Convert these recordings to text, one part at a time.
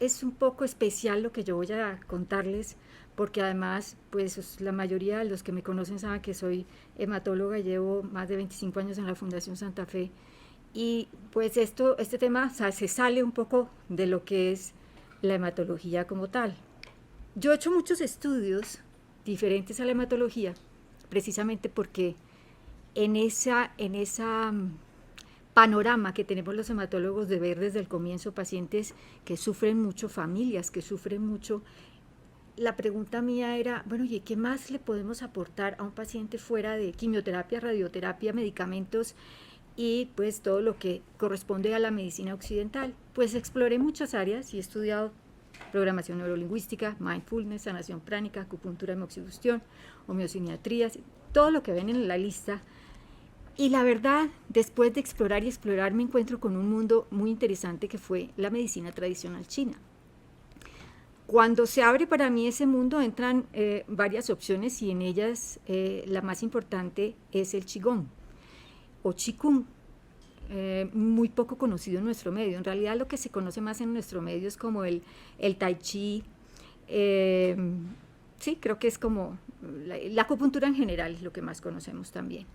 es un poco especial lo que yo voy a contarles, porque además, pues la mayoría de los que me conocen saben que soy hematóloga, llevo más de 25 años en la Fundación Santa Fe, y pues este tema, o sea, se sale un poco de lo que es la hematología como tal. Yo he hecho muchos estudios diferentes a la hematología, precisamente porque en esa panorama que tenemos los hematólogos de ver desde el comienzo pacientes que sufren mucho, familias que sufren mucho, la pregunta mía era, bueno, ¿y qué más le podemos aportar a un paciente fuera de quimioterapia, radioterapia, medicamentos y pues todo lo que corresponde a la medicina occidental? Pues exploré muchas áreas y he estudiado programación neurolingüística, mindfulness, sanación pránica, acupuntura, hemoxibustión, homeosiniatría, todo lo que ven en la lista. Y la verdad, después de explorar y explorar, me encuentro con un mundo muy interesante que fue la medicina tradicional china. Cuando se abre para mí ese mundo entran varias opciones y en ellas la más importante es el Qigong o Qigong, muy poco conocido en nuestro medio. En realidad lo que se conoce más en nuestro medio es como el Tai Chi, eh, sí, creo que es como la acupuntura en general es lo que más conocemos también.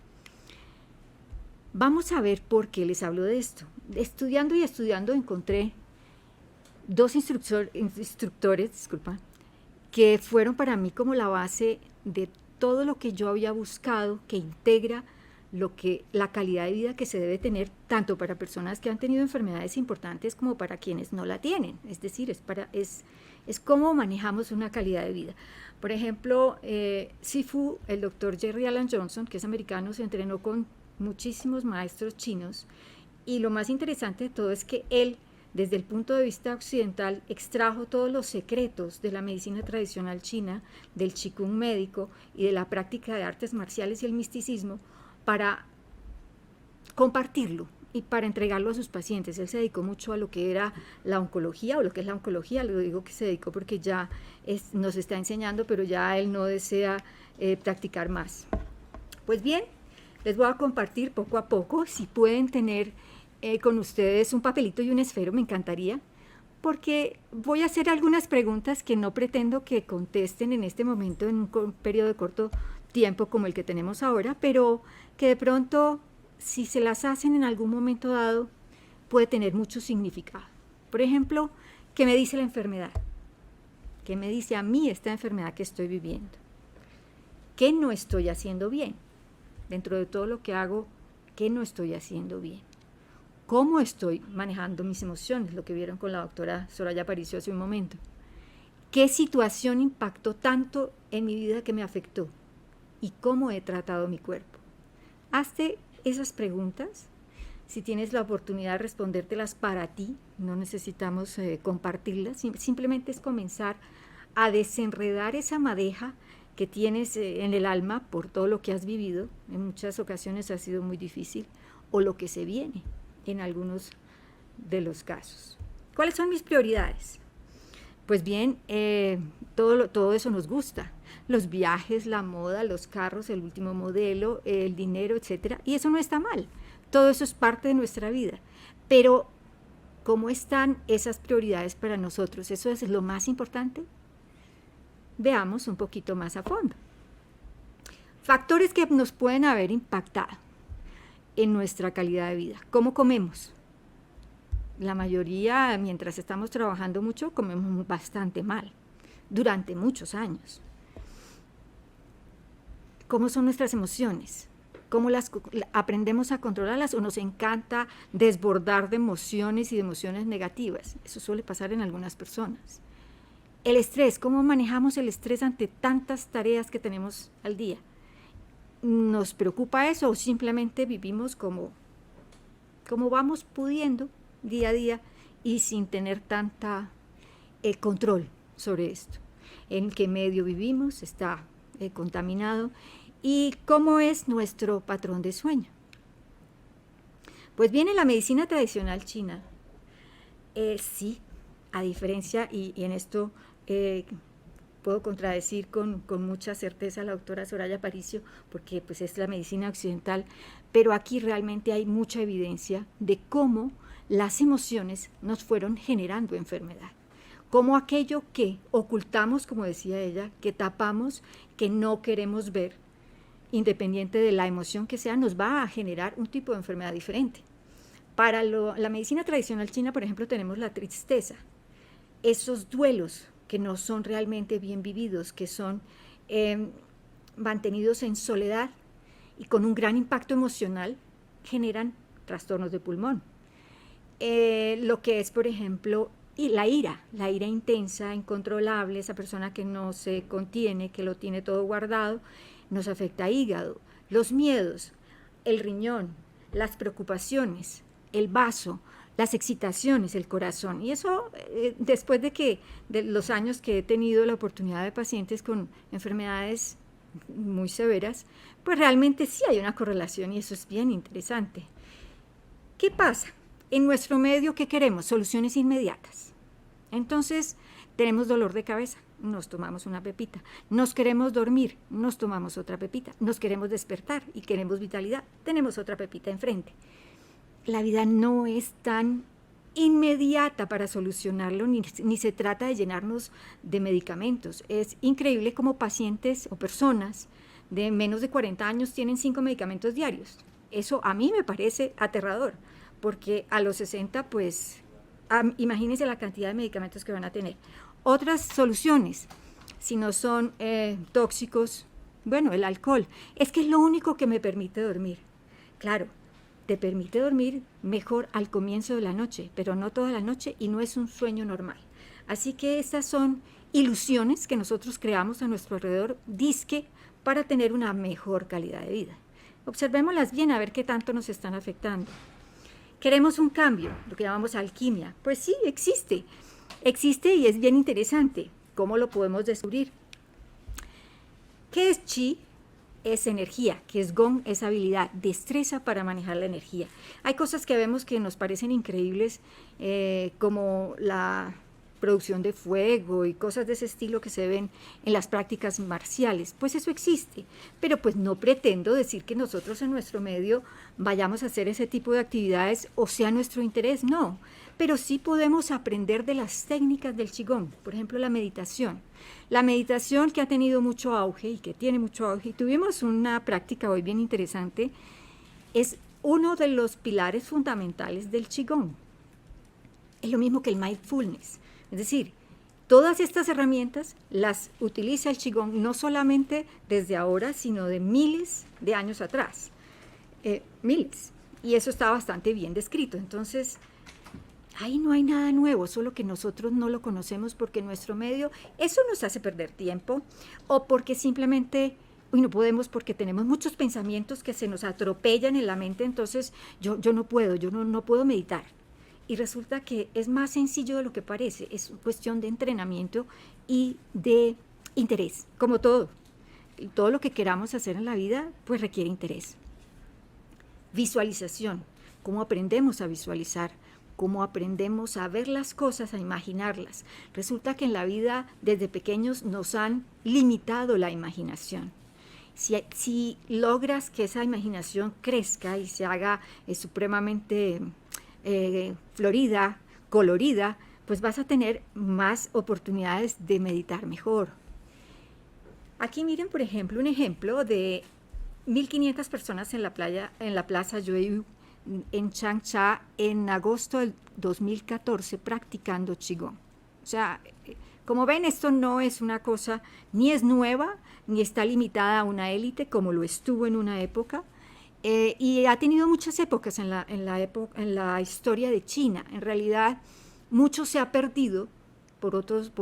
Vamos a ver por qué les hablo de esto. Estudiando y estudiando encontré dos instructores, disculpa, que fueron para mí como la base de todo lo que yo había buscado, que integra la calidad de vida que se debe tener tanto para personas que han tenido enfermedades importantes como para quienes no la tienen. Es decir, es cómo manejamos una calidad de vida. Por ejemplo, Sifu, el doctor Jerry Alan Johnson, que es americano, se entrenó con muchísimos maestros chinos y lo más interesante de todo es que él, desde el punto de vista occidental, extrajo todos los secretos de la medicina tradicional china, del Qigong médico y de la práctica de artes marciales y el misticismo para compartirlo y para entregarlo a sus pacientes. Él se dedicó mucho a lo que era la oncología, o lo que es la oncología, lo digo que se dedicó porque ya nos está enseñando, pero ya él no desea practicar más. Pues bien, les voy a compartir poco a poco, si pueden tener con ustedes un papelito y un esfero, me encantaría, porque voy a hacer algunas preguntas que no pretendo que contesten en este momento en un periodo de corto tiempo como el que tenemos ahora, pero que de pronto, si se las hacen en algún momento dado, puede tener mucho significado. Por ejemplo, ¿qué me dice la enfermedad? ¿Qué me dice a mí esta enfermedad que estoy viviendo? ¿Qué no estoy haciendo bien? Dentro de todo lo que hago, ¿qué no estoy haciendo bien? ¿Cómo estoy manejando mis emociones? Lo que vieron con la doctora Soraya Aparicio hace un momento. ¿Qué situación impactó tanto en mi vida que me afectó? ¿Y cómo he tratado mi cuerpo? Hazte esas preguntas. Si tienes la oportunidad de respondértelas para ti, no necesitamos compartirlas, simplemente es comenzar a desenredar esa madeja que tienes en el alma por todo lo que has vivido. En muchas ocasiones ha sido muy difícil, o lo que se viene en algunos de los casos. ¿Cuáles son mis prioridades? Pues bien, todo eso nos gusta. Los viajes, la moda, los carros, el último modelo, el dinero, etc. Y eso no está mal. Todo eso es parte de nuestra vida. Pero, ¿cómo están esas prioridades para nosotros? ¿Eso es lo más importante? Veamos un poquito más a fondo. Factores que nos pueden haber impactado en nuestra calidad de vida. ¿Cómo comemos? La mayoría, mientras estamos trabajando mucho, comemos bastante mal, durante muchos años. ¿Cómo son nuestras emociones? ¿Cómo las aprendemos a controlarlas o nos encanta desbordar de emociones y de emociones negativas? Eso suele pasar en algunas personas. El estrés, ¿cómo manejamos el estrés ante tantas tareas que tenemos al día? ¿Nos preocupa eso o simplemente vivimos como vamos pudiendo día a día y sin tener tanta control sobre esto? ¿En qué medio vivimos? ¿Está contaminado? ¿Y cómo es nuestro patrón de sueño? Pues bien, en la medicina tradicional china, sí, a diferencia, y en esto puedo contradecir con mucha certeza a la doctora Soraya Aparicio, porque pues es la medicina occidental, pero aquí realmente hay mucha evidencia de cómo las emociones nos fueron generando enfermedad. cómo aquello que ocultamos, como decía ella, que tapamos, que no queremos ver, independiente de la emoción que sea, nos va a generar un tipo de enfermedad diferente. Para la medicina tradicional china, por ejemplo, tenemos la tristeza, esos duelos que no son realmente bien vividos, que son mantenidos en soledad y con un gran impacto emocional, generan trastornos de pulmón. Lo que es, por ejemplo, la ira intensa, incontrolable, esa persona que no se contiene, que lo tiene todo guardado, nos afecta a hígado. Los miedos, el riñón, las preocupaciones, el vaso, las excitaciones, el corazón. Y eso, después de los años que he tenido la oportunidad de pacientes con enfermedades muy severas, pues realmente sí hay una correlación y eso es bien interesante. ¿Qué pasa? En nuestro medio, ¿qué queremos? Soluciones inmediatas. Entonces, tenemos dolor de cabeza, nos tomamos una pepita. Nos queremos dormir, nos tomamos otra pepita. Nos queremos despertar y queremos vitalidad, tenemos otra pepita enfrente. La vida no es tan inmediata para solucionarlo, ni se trata de llenarnos de medicamentos. Es increíble cómo pacientes o personas de menos de 40 años tienen 5 medicamentos diarios. Eso a mí me parece aterrador, porque a los 60, pues, imagínense la cantidad de medicamentos que van a tener. Otras soluciones, si no son tóxicos, bueno, el alcohol, es que es lo único que me permite dormir. Claro, te permite dormir mejor al comienzo de la noche, pero no toda la noche y no es un sueño normal. Así que estas son ilusiones que nosotros creamos a nuestro alrededor, dizque para tener una mejor calidad de vida. Observémoslas bien a ver qué tanto nos están afectando. Queremos un cambio, lo que llamamos alquimia. Pues sí, existe y es bien interesante. ¿Cómo lo podemos descubrir? ¿Qué es chi? Es energía, que es gong, es habilidad, destreza para manejar la energía. Hay cosas que vemos que nos parecen increíbles, como la producción de fuego y cosas de ese estilo que se ven en las prácticas marciales. Pues eso existe, pero pues no pretendo decir que nosotros en nuestro medio vayamos a hacer ese tipo de actividades o sea nuestro interés, no. Pero sí podemos aprender de las técnicas del Qigong, por ejemplo la meditación. La meditación que ha tenido mucho auge y que tiene mucho auge, y tuvimos una práctica hoy bien interesante, es uno de los pilares fundamentales del Qigong. Es lo mismo que el mindfulness. Es decir, todas estas herramientas las utiliza el Qigong no solamente desde ahora, sino de miles de años atrás. Miles. Y eso está bastante bien descrito. Entonces, ahí no hay nada nuevo, solo que nosotros no lo conocemos porque nuestro medio, eso nos hace perder tiempo o porque simplemente no podemos porque tenemos muchos pensamientos que se nos atropellan en la mente, entonces yo no puedo meditar. Y resulta que es más sencillo de lo que parece, es cuestión de entrenamiento y de interés, como todo. Todo lo que queramos hacer en la vida, pues requiere interés. Visualización, cómo aprendemos a visualizar, cómo aprendemos a ver las cosas, a imaginarlas. Resulta que en la vida, desde pequeños, nos han limitado la imaginación. Si logras que esa imaginación crezca y se haga supremamente florida, colorida, pues vas a tener más oportunidades de meditar mejor. Aquí miren, por ejemplo, un ejemplo de 1.500 personas en la plaza Yueyu en Changsha en agosto del 2014 practicando Qigong. O sea, como ven, esto no es una cosa, ni es nueva, ni está limitada a una élite como lo estuvo en una época. Y ha tenido muchas épocas en la historia de China. En realidad, mucho se ha perdido por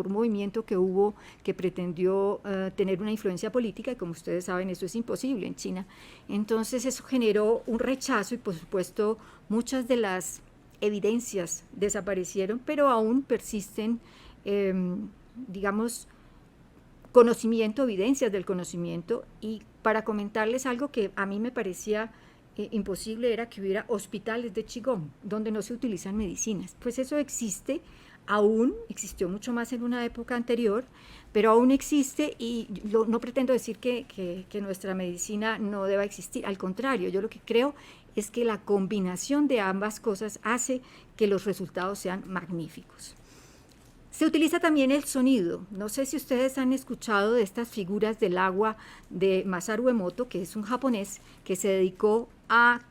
un movimiento que hubo que pretendió tener una influencia política, y como ustedes saben, eso es imposible en China. Entonces, eso generó un rechazo y, por supuesto, muchas de las evidencias desaparecieron, pero aún persisten, digamos, conocimiento, evidencias del conocimiento. Y para comentarles algo que a mí me parecía imposible era que hubiera hospitales de Qigong donde no se utilizan medicinas. Pues eso existe, aún existió mucho más en una época anterior, pero aún existe y no pretendo decir que nuestra medicina no deba existir. Al contrario, yo lo que creo es que la combinación de ambas cosas hace que los resultados sean magníficos. Se utiliza también el sonido. No sé si ustedes han escuchado de estas figuras del agua de Masaru Emoto, que es un japonés que se dedicó a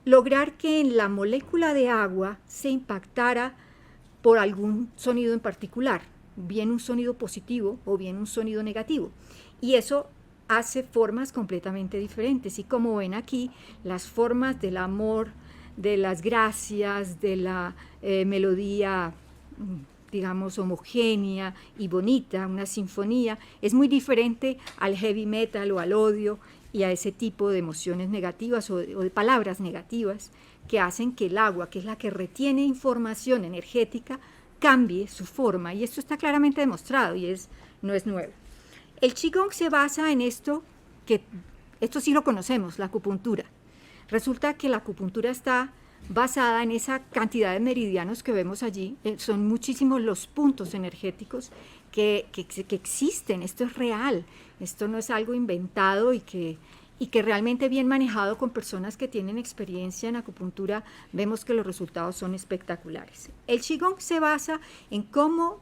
lograr que en la molécula de agua se impactara por algún sonido en particular, bien un sonido positivo o bien un sonido negativo. Y eso hace formas completamente diferentes. Y como ven aquí, las formas del amor, de las gracias, de la melodía, digamos, homogénea y bonita, una sinfonía, es muy diferente al heavy metal o al odio y a ese tipo de emociones negativas o de palabras negativas que hacen que el agua, que es la que retiene información energética, cambie su forma. Y esto está claramente demostrado y no es nuevo. El Qigong se basa en esto, que esto sí lo conocemos, la acupuntura. Resulta que la acupuntura está basada en esa cantidad de meridianos que vemos allí. Son muchísimos los puntos energéticos que existen. Esto es real. Esto no es algo inventado y que realmente bien manejado con personas que tienen experiencia en acupuntura, vemos que los resultados son espectaculares. El Qigong se basa en cómo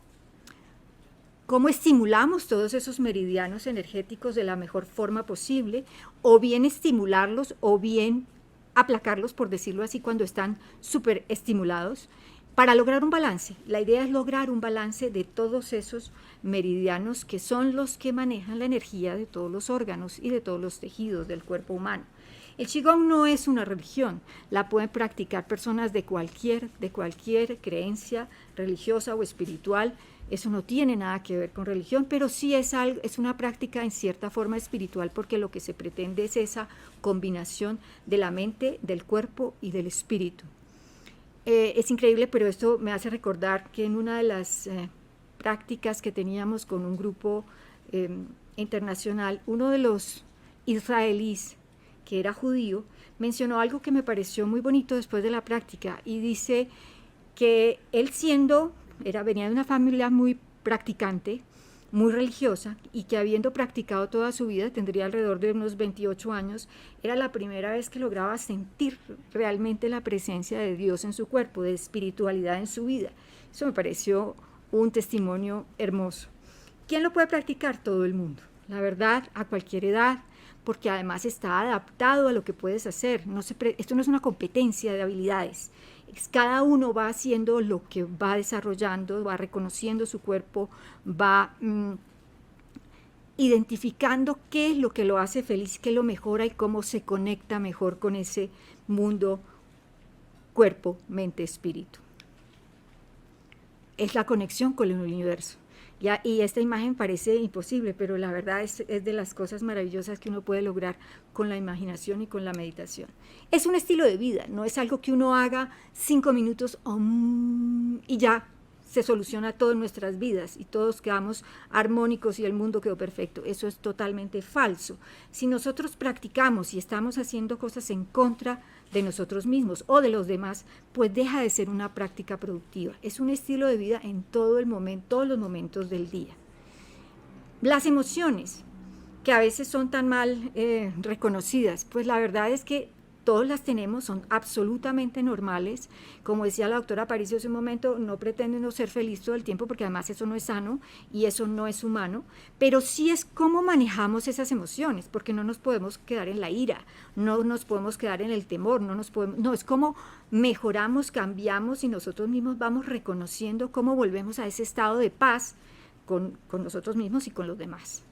estimulamos todos esos meridianos energéticos de la mejor forma posible, o bien estimularlos o bien aplacarlos, por decirlo así, cuando están súper estimulados, para lograr un balance. La idea es lograr un balance de todos esos meridianos que son los que manejan la energía de todos los órganos y de todos los tejidos del cuerpo humano. El Qigong no es una religión, la pueden practicar personas de cualquier creencia religiosa o espiritual. Eso no tiene nada que ver con religión, pero sí es una práctica en cierta forma espiritual, porque lo que se pretende es esa combinación de la mente, del cuerpo y del espíritu. Es increíble, pero esto me hace recordar que en una de las prácticas que teníamos con un grupo internacional, uno de los israelíes, que era judío, mencionó algo que me pareció muy bonito después de la práctica, y dice que él venía de una familia muy practicante, muy religiosa, y que habiendo practicado toda su vida, tendría alrededor de unos 28 años, era la primera vez que lograba sentir realmente la presencia de Dios en su cuerpo, de espiritualidad en su vida. Eso me pareció un testimonio hermoso. ¿Quién lo puede practicar? Todo el mundo. La verdad, a cualquier edad, porque además está adaptado a lo que puedes hacer. Esto no es una competencia de habilidades. Cada uno va haciendo lo que va desarrollando, va reconociendo su cuerpo, va identificando qué es lo que lo hace feliz, qué lo mejora y cómo se conecta mejor con ese mundo cuerpo, mente, espíritu. Es la conexión con el universo. Y esta imagen parece imposible, pero la verdad es de las cosas maravillosas que uno puede lograr con la imaginación y con la meditación. Es un estilo de vida, no es algo que uno haga 5 minutos y ya se soluciona todo en nuestras vidas y todos quedamos armónicos y el mundo quedó perfecto. Eso es totalmente falso. Si nosotros practicamos y estamos haciendo cosas en contra de nosotros mismos o de los demás, pues deja de ser una práctica productiva. Es un estilo de vida en todos los momentos del día. Las emociones, que a veces son tan mal reconocidas, pues la verdad es que todos las tenemos, son absolutamente normales. Como decía la doctora Aparicio hace un momento, no pretende no ser feliz todo el tiempo, porque además eso no es sano y eso no es humano, pero sí es cómo manejamos esas emociones, porque no nos podemos quedar en la ira, no nos podemos quedar en el temor, no, es cómo mejoramos, cambiamos y nosotros mismos vamos reconociendo cómo volvemos a ese estado de paz con nosotros mismos y con los demás.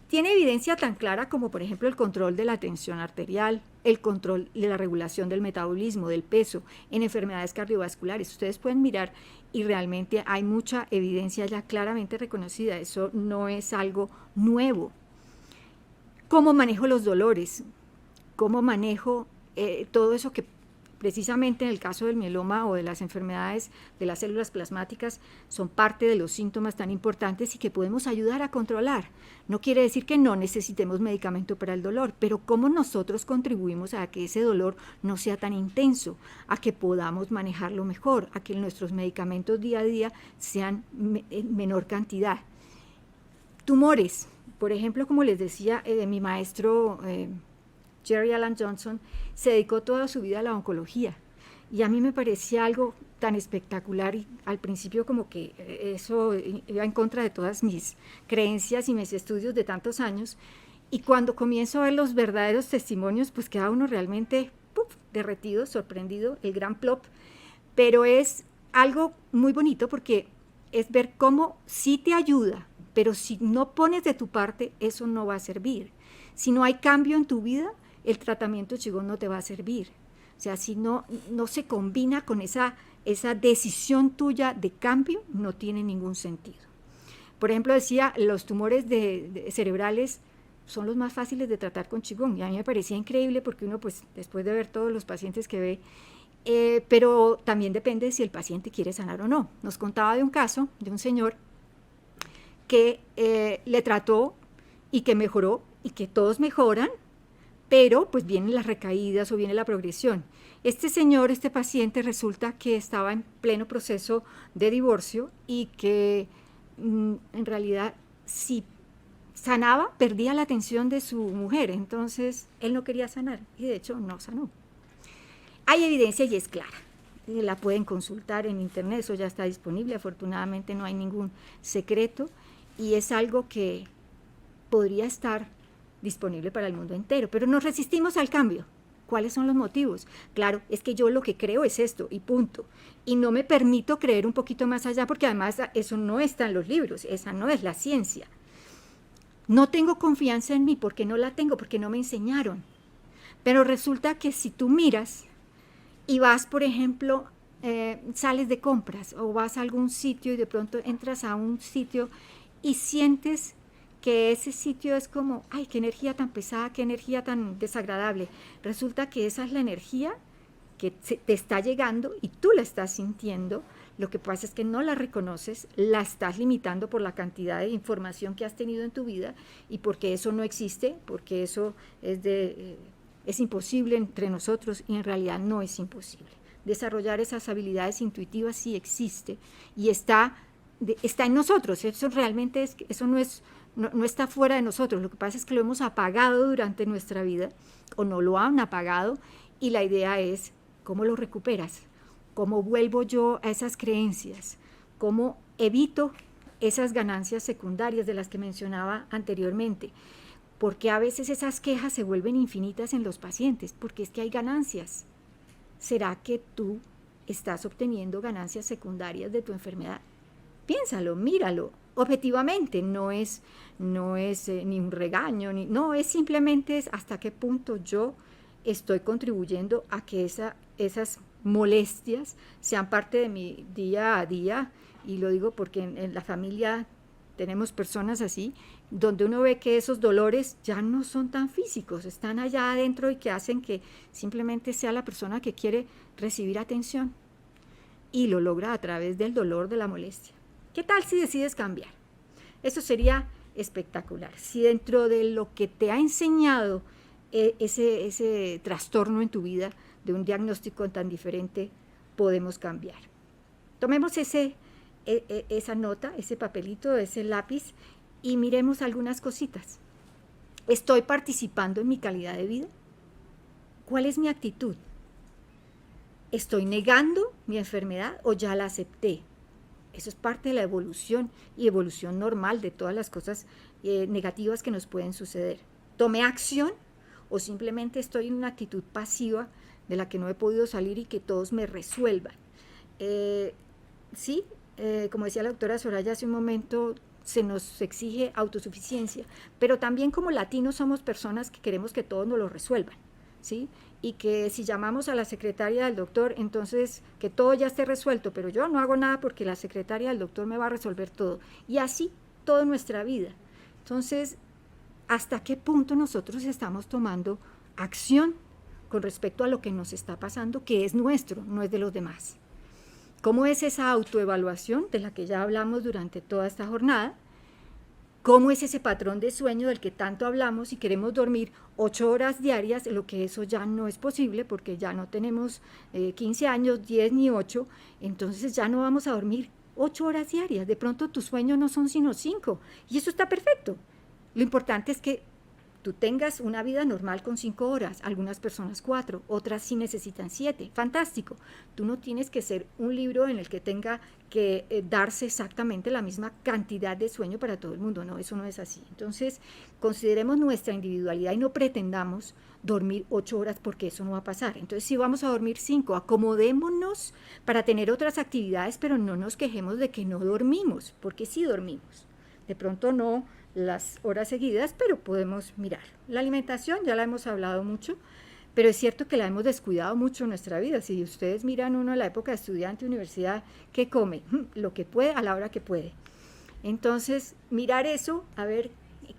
Tiene evidencia tan clara como, por ejemplo, el control de la tensión arterial, el control de la regulación del metabolismo, del peso, en enfermedades cardiovasculares. Ustedes pueden mirar y realmente hay mucha evidencia ya claramente reconocida. Eso no es algo nuevo. ¿Cómo manejo los dolores? ¿Cómo manejo todo eso que precisamente en el caso del mieloma o de las enfermedades de las células plasmáticas son parte de los síntomas tan importantes y que podemos ayudar a controlar? No quiere decir que no necesitemos medicamento para el dolor, pero cómo nosotros contribuimos a que ese dolor no sea tan intenso, a que podamos manejarlo mejor, a que nuestros medicamentos día a día sean en menor cantidad. Tumores, por ejemplo, como les decía, mi maestro Jerry Alan Johnson se dedicó toda su vida a la oncología y a mí me parecía algo tan espectacular y al principio como que eso iba en contra de todas mis creencias y mis estudios de tantos años, y cuando comienzo a ver los verdaderos testimonios, pues queda uno realmente derretido, sorprendido, el gran plop, pero es algo muy bonito porque es ver cómo sí te ayuda, pero si no pones de tu parte, eso no va a servir. Si no hay cambio en tu vida, el tratamiento Qigong no te va a servir. O sea, si no se combina con esa decisión tuya de cambio, no tiene ningún sentido. Por ejemplo, decía, los tumores cerebrales son los más fáciles de tratar con Qigong, y a mí me parecía increíble porque uno, pues, después de ver todos los pacientes que ve, pero también depende de si el paciente quiere sanar o no. Nos contaba de un caso de un señor que le trató y que mejoró, y que todos mejoran, pero pues vienen las recaídas o viene la progresión. Este señor, este paciente, resulta que estaba en pleno proceso de divorcio y que en realidad si sanaba, perdía la atención de su mujer, entonces él no quería sanar y de hecho no sanó. Hay evidencia y es clara, la pueden consultar en internet, eso ya está disponible, afortunadamente no hay ningún secreto y es algo que podría estar disponible para el mundo entero, pero nos resistimos al cambio. ¿Cuáles son los motivos? Claro, es que yo lo que creo es esto y punto. Y no me permito creer un poquito más allá porque además eso no está en los libros, esa no es la ciencia. No tengo confianza en mí porque no la tengo, porque no me enseñaron. Pero resulta que si tú miras y vas, por ejemplo, sales de compras o vas a algún sitio y de pronto entras a un sitio y sientes que ese sitio es como, ay, qué energía tan pesada, qué energía tan desagradable. Resulta que esa es la energía que te está llegando y tú la estás sintiendo. Lo que pasa es que no la reconoces, la estás limitando por la cantidad de información que has tenido en tu vida y porque eso no existe, porque eso es imposible entre nosotros y en realidad no es imposible. Desarrollar esas habilidades intuitivas sí existe y está en nosotros. Eso realmente eso no está fuera de nosotros, lo que pasa es que lo hemos apagado durante nuestra vida o no lo han apagado y la idea es cómo lo recuperas, cómo vuelvo yo a esas creencias, cómo evito esas ganancias secundarias de las que mencionaba anteriormente, porque a veces esas quejas se vuelven infinitas en los pacientes, porque es que hay ganancias. ¿Será que tú estás obteniendo ganancias secundarias de tu enfermedad? Piénsalo, míralo. Objetivamente, no es ni un regaño, no, es simplemente hasta qué punto yo estoy contribuyendo a que esas molestias sean parte de mi día a día, y lo digo porque en la familia tenemos personas así, donde uno ve que esos dolores ya no son tan físicos, están allá adentro y que hacen que simplemente sea la persona que quiere recibir atención, y lo logra a través del dolor, de la molestia. ¿Qué tal si decides cambiar? Eso sería espectacular. Si dentro de lo que te ha enseñado ese trastorno en tu vida, de un diagnóstico tan diferente, podemos cambiar. Tomemos esa nota, ese papelito, ese lápiz y miremos algunas cositas. ¿Estoy participando en mi calidad de vida? ¿Cuál es mi actitud? ¿Estoy negando mi enfermedad o ya la acepté? Eso es parte de la evolución y evolución normal de todas las cosas negativas que nos pueden suceder. ¿Tomé acción o simplemente estoy en una actitud pasiva de la que no he podido salir y que todos me resuelvan? Sí, como decía la doctora Soraya hace un momento, se nos exige autosuficiencia, pero también como latinos somos personas que queremos que todos nos lo resuelvan, ¿sí? Y que si llamamos a la secretaria del doctor, entonces que todo ya esté resuelto, pero yo no hago nada porque la secretaria del doctor me va a resolver todo. Y así toda nuestra vida. Entonces, ¿hasta qué punto nosotros estamos tomando acción con respecto a lo que nos está pasando, que es nuestro, no es de los demás? ¿Cómo es esa autoevaluación de la que ya hablamos durante toda esta jornada? ¿Cómo es ese patrón de sueño del que tanto hablamos y queremos dormir 8 horas diarias, lo que eso ya no es posible porque ya no tenemos 15 años, 10 ni 8, entonces ya no vamos a dormir 8 horas diarias, de pronto tus sueños no son sino 5 y eso está perfecto. Lo importante es que tú tengas una vida normal con 5 horas, algunas personas 4, otras sí necesitan 7, fantástico. Tú no tienes que ser un libro en el que tenga que darse exactamente la misma cantidad de sueño para todo el mundo, no, eso no es así. Entonces, consideremos nuestra individualidad y no pretendamos dormir 8 horas porque eso no va a pasar. Entonces, si vamos a dormir 5, acomodémonos para tener otras actividades, pero no nos quejemos de que no dormimos, porque sí dormimos. De pronto no las horas seguidas, pero podemos mirar. La alimentación ya la hemos hablado mucho, pero es cierto que la hemos descuidado mucho en nuestra vida. Si ustedes miran uno en la época de estudiante, universidad, ¿qué come? Lo que puede a la hora que puede. Entonces, mirar eso, a ver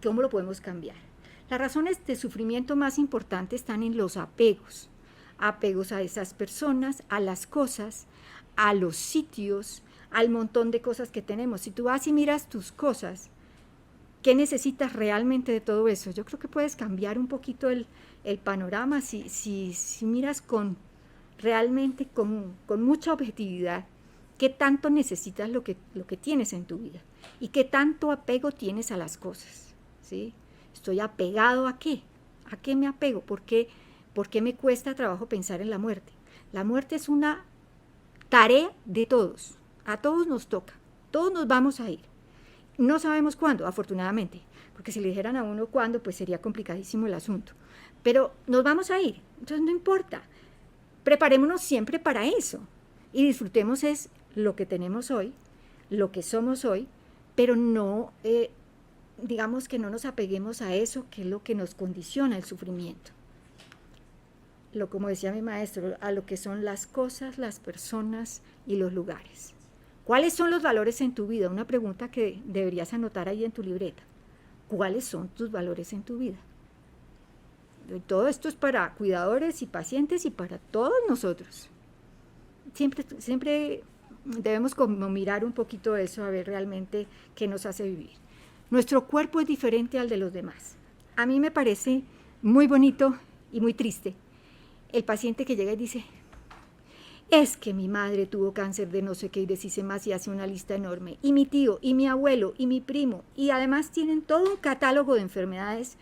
cómo lo podemos cambiar. Las razones de sufrimiento más importantes están en los apegos. Apegos a esas personas, a las cosas, a los sitios, al montón de cosas que tenemos. Si tú vas y miras tus cosas, ¿qué necesitas realmente de todo eso? Yo creo que puedes cambiar un poquito el panorama si miras realmente con mucha objetividad qué tanto necesitas lo que tienes en tu vida y qué tanto apego tienes a las cosas, ¿sí? ¿Estoy apegado a qué? ¿A qué me apego? ¿Por qué me cuesta trabajo pensar en la muerte? La muerte es una tarea de todos, a todos nos toca, todos nos vamos a ir. No sabemos cuándo, afortunadamente, porque si le dijeran a uno cuándo, pues sería complicadísimo el asunto. Pero nos vamos a ir, entonces no importa. Preparémonos siempre para eso y disfrutemos es lo que tenemos hoy, lo que somos hoy, pero no, digamos que no nos apeguemos a eso que es lo que nos condiciona el sufrimiento. Como decía mi maestro, a lo que son las cosas, las personas y los lugares. ¿Cuáles son los valores en tu vida? Una pregunta que deberías anotar ahí en tu libreta. ¿Cuáles son tus valores en tu vida? Todo esto es para cuidadores y pacientes y para todos nosotros. Siempre debemos como mirar un poquito eso, a ver realmente qué nos hace vivir. Nuestro cuerpo es diferente al de los demás. A mí me parece muy bonito y muy triste el paciente que llega y dice: es que mi madre tuvo cáncer de no sé qué y deshice más y hace una lista enorme. Y mi tío, y mi abuelo, y mi primo. Y además tienen todo un catálogo de enfermedades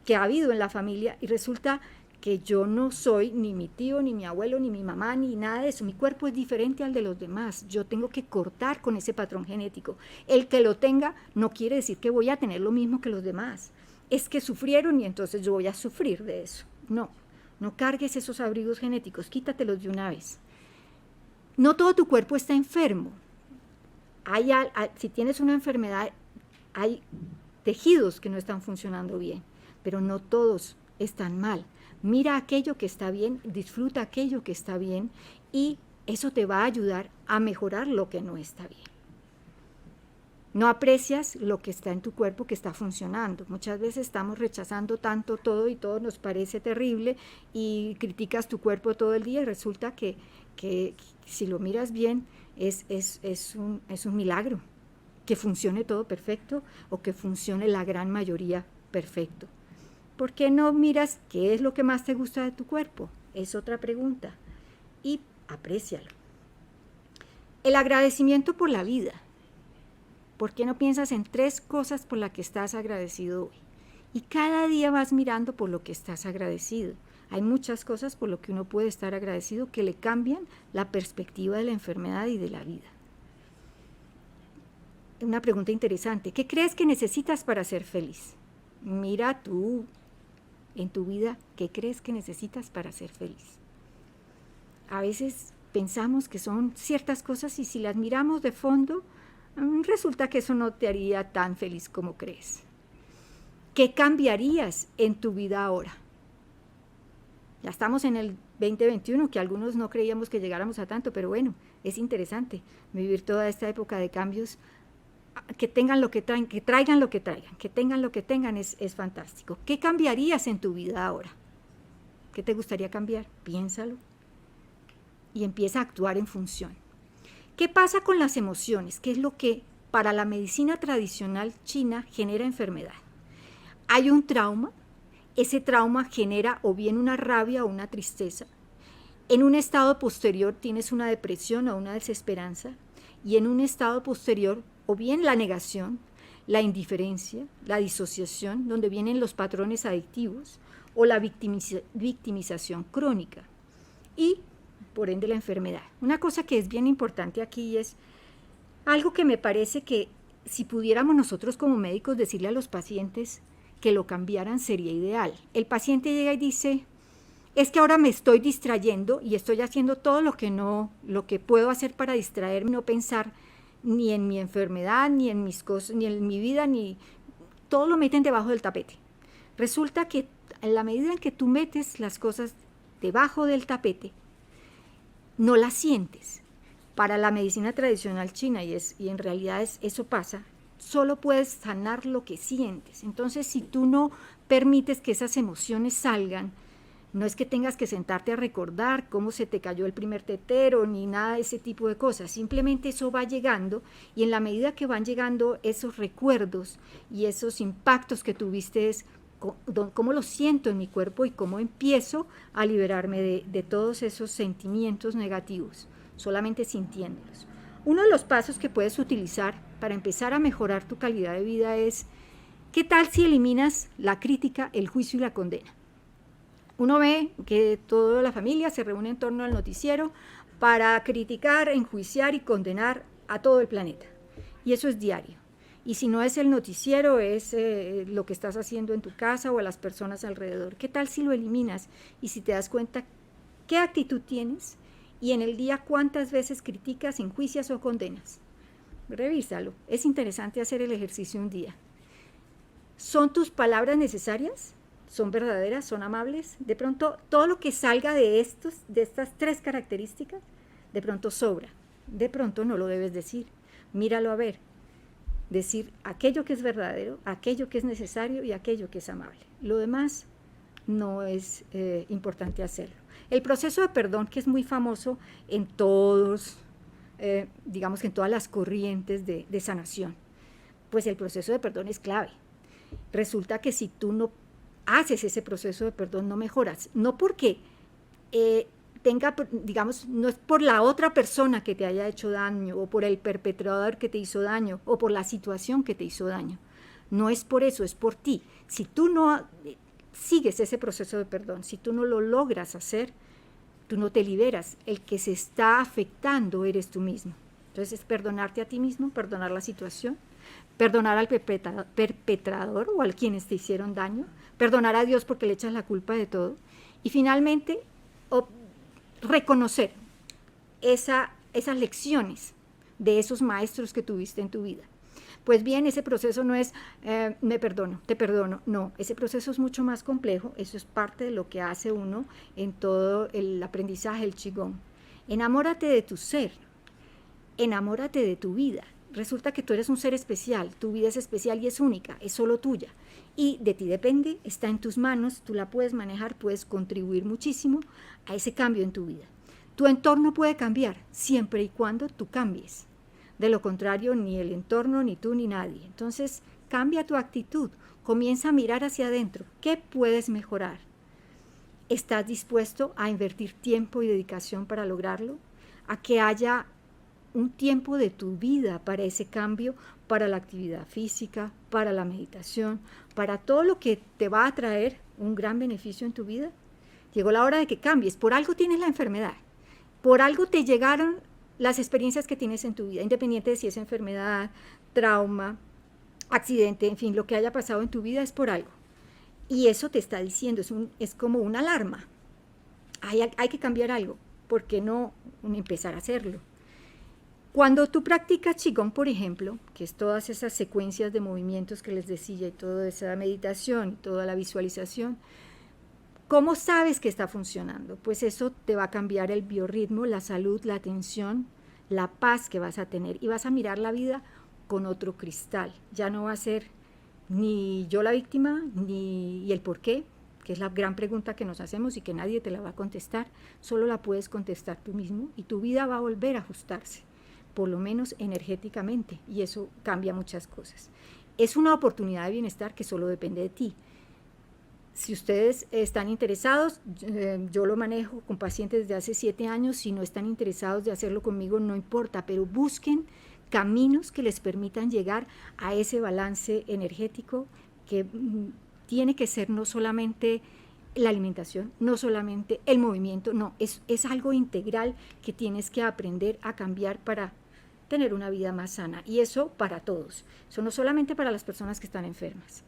que ha habido en la familia y resulta que yo no soy ni mi tío, ni mi abuelo, ni mi mamá, ni nada de eso. Mi cuerpo es diferente al de los demás. Yo tengo que cortar con ese patrón genético. El que lo tenga no quiere decir que voy a tener lo mismo que los demás. Es que sufrieron y entonces yo voy a sufrir de eso. No cargues esos abrigos genéticos, quítatelos de una vez. No todo tu cuerpo está enfermo. Si tienes una enfermedad, hay tejidos que no están funcionando bien, pero no todos están mal. Mira aquello que está bien, disfruta aquello que está bien y eso te va a ayudar a mejorar lo que no está bien. No aprecias lo que está en tu cuerpo que está funcionando. Muchas veces estamos rechazando tanto todo y todo nos parece terrible y criticas tu cuerpo todo el día y resulta que si lo miras bien es un milagro que funcione todo perfecto o que funcione la gran mayoría perfecto. ¿Por qué no miras qué es lo que más te gusta de tu cuerpo? Es otra pregunta y aprécialo. El agradecimiento por la vida. ¿Por qué no piensas en 3 cosas por las que estás agradecido hoy? Y cada día vas mirando por lo que estás agradecido. Hay muchas cosas por lo que uno puede estar agradecido que le cambian la perspectiva de la enfermedad y de la vida. Una pregunta interesante. ¿Qué crees que necesitas para ser feliz? Mira tú en tu vida, ¿qué crees que necesitas para ser feliz? A veces pensamos que son ciertas cosas y si las miramos de fondo, resulta que eso no te haría tan feliz como crees. ¿Qué cambiarías en tu vida ahora? Ya estamos en el 2021, que algunos no creíamos que llegáramos a tanto, pero bueno, es interesante vivir toda esta época de cambios, que tengan lo que traen, que traigan lo que traigan, que tengan lo que tengan, es fantástico. ¿Qué cambiarías en tu vida ahora? ¿Qué te gustaría cambiar? Piénsalo y empieza a actuar en función. ¿Qué pasa con las emociones? ¿Qué es lo que para la medicina tradicional china genera enfermedad? Hay un trauma, ese trauma genera o bien una rabia o una tristeza. En un estado posterior tienes una depresión o una desesperanza y en un estado posterior o bien la negación, la indiferencia, la disociación, donde vienen los patrones adictivos, o la victimización crónica y, por ende, la enfermedad. Una cosa que es bien importante aquí es algo que me parece que si pudiéramos nosotros como médicos decirle a los pacientes que lo cambiaran sería ideal. El paciente llega y dice, es que ahora me estoy distrayendo y estoy haciendo todo lo que puedo hacer para distraerme, no pensar ni en mi enfermedad, ni en mis cosas, ni en mi vida, ni todo lo meten debajo del tapete. Resulta que en la medida en que tú metes las cosas debajo del tapete, no las sientes. Para la medicina tradicional china, y en realidad eso pasa, solo puedes sanar lo que sientes. Entonces, si tú no permites que esas emociones salgan, no es que tengas que sentarte a recordar cómo se te cayó el primer tetero, ni nada de ese tipo de cosas. Simplemente eso va llegando, y en la medida que van llegando esos recuerdos y esos impactos que tuviste, es cómo lo siento en mi cuerpo y cómo empiezo a liberarme de todos esos sentimientos negativos, solamente sintiéndolos. Uno de los pasos que puedes utilizar para empezar a mejorar tu calidad de vida es, ¿qué tal si eliminas la crítica, el juicio y la condena? Uno ve que toda la familia se reúne en torno al noticiero para criticar, enjuiciar y condenar a todo el planeta. Y eso es diario. Y si no es el noticiero, es lo que estás haciendo en tu casa o a las personas alrededor. ¿Qué tal si lo eliminas? Y si te das cuenta qué actitud tienes y en el día cuántas veces criticas, enjuicias o condenas. Revísalo. Es interesante hacer el ejercicio un día. ¿Son tus palabras necesarias? ¿Son verdaderas? ¿Son amables? De pronto, todo lo que salga de estas 3 características, de pronto sobra. De pronto no lo debes decir. Míralo a ver. Decir aquello que es verdadero, aquello que es necesario y aquello que es amable. Lo demás no es importante hacerlo. El proceso de perdón, que es muy famoso en todos, digamos que en todas las corrientes de sanación, pues el proceso de perdón es clave. Resulta que si tú no haces ese proceso de perdón, no mejoras. No porque digamos, no es por la otra persona que te haya hecho daño, o por el perpetrador que te hizo daño, o por la situación que te hizo daño. No es por eso, es por ti. Si tú no sigues ese proceso de perdón, si tú no lo logras hacer, tú no te liberas. El que se está afectando eres tú mismo. Entonces es perdonarte a ti mismo, perdonar la situación, perdonar al perpetrador o a quienes te hicieron daño, perdonar a Dios porque le echas la culpa de todo, y finalmente reconocer esas lecciones de esos maestros que tuviste en tu vida. Pues bien, ese proceso no es me perdono, te perdono, no, ese proceso es mucho más complejo. Eso es parte de lo que hace uno en todo el aprendizaje del Qigong. Enamórate de tu ser, enamórate de tu vida. Resulta que tú eres un ser especial, tu vida es especial y es única, es solo tuya. Y de ti depende, está en tus manos, tú la puedes manejar, puedes contribuir muchísimo a ese cambio en tu vida. Tu entorno puede cambiar siempre y cuando tú cambies. De lo contrario, ni el entorno, ni tú, ni nadie. Entonces, cambia tu actitud, comienza a mirar hacia adentro. ¿Qué puedes mejorar? ¿Estás dispuesto a invertir tiempo y dedicación para lograrlo? ¿A que haya un tiempo de tu vida para ese cambio, para la actividad física, para la meditación, para todo lo que te va a traer un gran beneficio en tu vida? Llegó la hora de que cambies. Por algo tienes la enfermedad, por algo te llegaron las experiencias que tienes en tu vida, independiente de si es enfermedad, trauma, accidente, en fin, lo que haya pasado en tu vida es por algo. Y eso te está diciendo, es como una alarma. Hay que cambiar algo, ¿por qué no empezar a hacerlo? Cuando tú practicas Qigong, por ejemplo, que es todas esas secuencias de movimientos que les decía, y toda esa meditación, y toda la visualización, ¿cómo sabes que está funcionando? Pues eso te va a cambiar el biorritmo, la salud, la atención, la paz que vas a tener, y vas a mirar la vida con otro cristal. Ya no va a ser ni yo la víctima, ni el por qué, que es la gran pregunta que nos hacemos y que nadie te la va a contestar, solo la puedes contestar tú mismo, y tu vida va a volver a ajustarse, por lo menos energéticamente, y eso cambia muchas cosas. Es una oportunidad de bienestar que solo depende de ti. Si ustedes están interesados, yo lo manejo con pacientes desde hace 7 años, si no están interesados de hacerlo conmigo, no importa, pero busquen caminos que les permitan llegar a ese balance energético que tiene que ser no solamente la alimentación, no solamente el movimiento, no, es algo integral que tienes que aprender a cambiar para tener una vida más sana. Y eso para todos, eso no solamente para las personas que están enfermas.